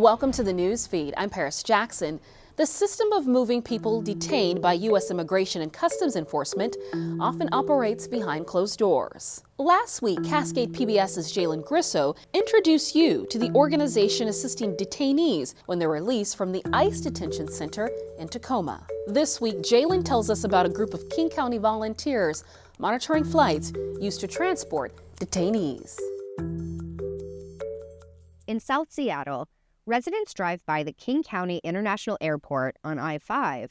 Welcome to the Newsfeed. I'm Paris Jackson. The system of moving people detained by U.S. Immigration and Customs Enforcement often operates behind closed doors. Last week, Cascade PBS's Jalen Grisso introduced you to the organization assisting detainees when they're released from the ICE detention center in Tacoma. This week, Jalen tells us about a group of King County volunteers monitoring flights used to transport detainees. In South Seattle, residents drive by the King County International Airport on I-5,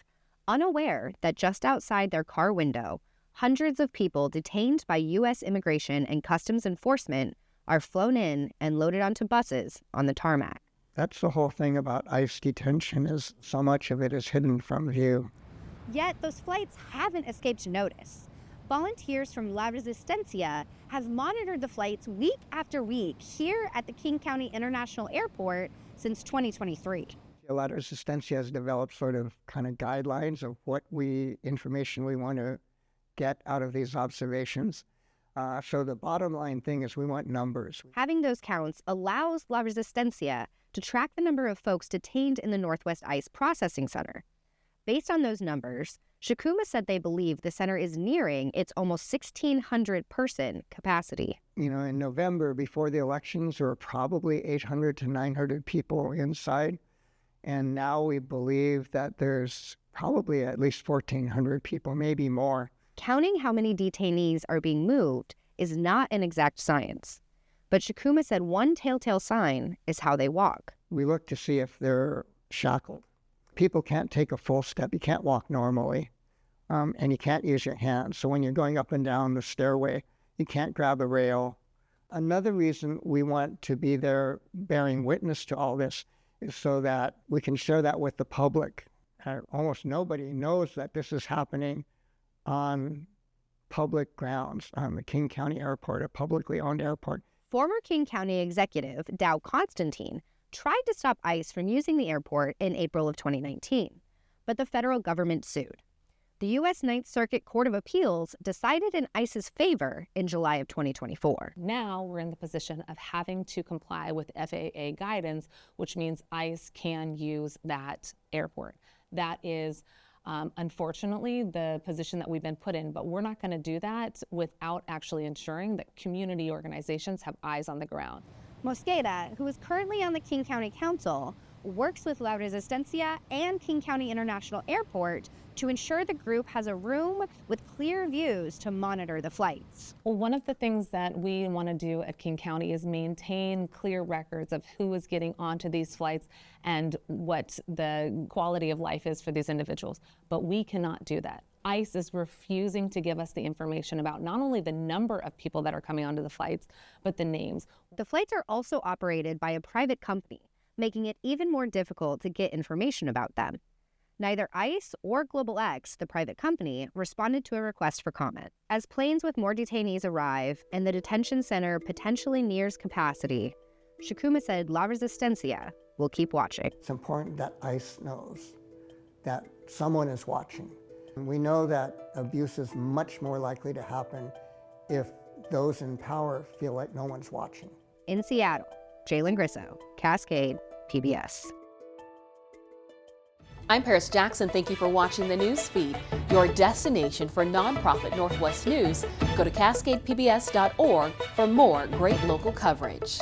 unaware that just outside their car window, hundreds of people detained by U.S. Immigration and Customs Enforcement are flown in and loaded onto buses on the tarmac. That's the whole thing about ICE detention, is so much of it is hidden from view. Yet those flights haven't escaped notice. Volunteers from Resistencia have monitored the flights week after week here at the King County International Airport since 2023. Resistencia has developed sort of kind of guidelines of what information we want to get out of these observations. So the bottom line thing is we want numbers. Having those counts allows La Resistencia to track the number of folks detained in the Northwest ICE Processing Center. Based on those numbers, Shakuma said they believe the center is nearing its almost 1,600 person capacity. You know, in November, before the elections, there were probably 800 to 900 people inside. And now we believe that there's probably at least 1,400 people, maybe more. Counting how many detainees are being moved is not an exact science. But Shakuma said one telltale sign is how they walk. We look to see if they're shackled. People can't take a full step. You can't walk normally, and you can't use your hands. So when you're going up and down the stairway, you can't grab a rail. Another reason we want to be there bearing witness to all this is so that we can share that with the public. Almost nobody knows that this is happening on public grounds, on the King County Airport, a publicly owned airport. Former King County executive Dow Constantine tried to stop ICE from using the airport in April of 2019, but the federal government sued. The U.S. Ninth Circuit Court of Appeals decided in ICE's favor in July of 2024. Now we're in the position of having to comply with FAA guidance, which means ICE can use that airport. That is, unfortunately, the position that we've been put in, but we're not going to do that without actually ensuring that community organizations have eyes on the ground. Mosqueda, who is currently on the King County Council, works with La Resistencia and King County International Airport to ensure the group has a room with clear views to monitor the flights. Well, one of the things that we want to do at King County is maintain clear records of who is getting onto these flights and what the quality of life is for these individuals. But we cannot do that. ICE is refusing to give us the information about not only the number of people that are coming onto the flights, but the names. The flights are also operated by a private company, making it even more difficult to get information about them. Neither ICE or Global X, the private company, responded to a request for comment. As planes with more detainees arrive and the detention center potentially nears capacity, Shakuma said La Resistencia will keep watching. It's important that ICE knows that someone is watching. We know that abuse is much more likely to happen if those in power feel like no one's watching. In Seattle, Jalen Grisso, Cascade PBS. I'm Paris Jackson. Thank you for watching the Newsfeed, your destination for nonprofit Northwest news. Go to cascadepbs.org for more great local coverage.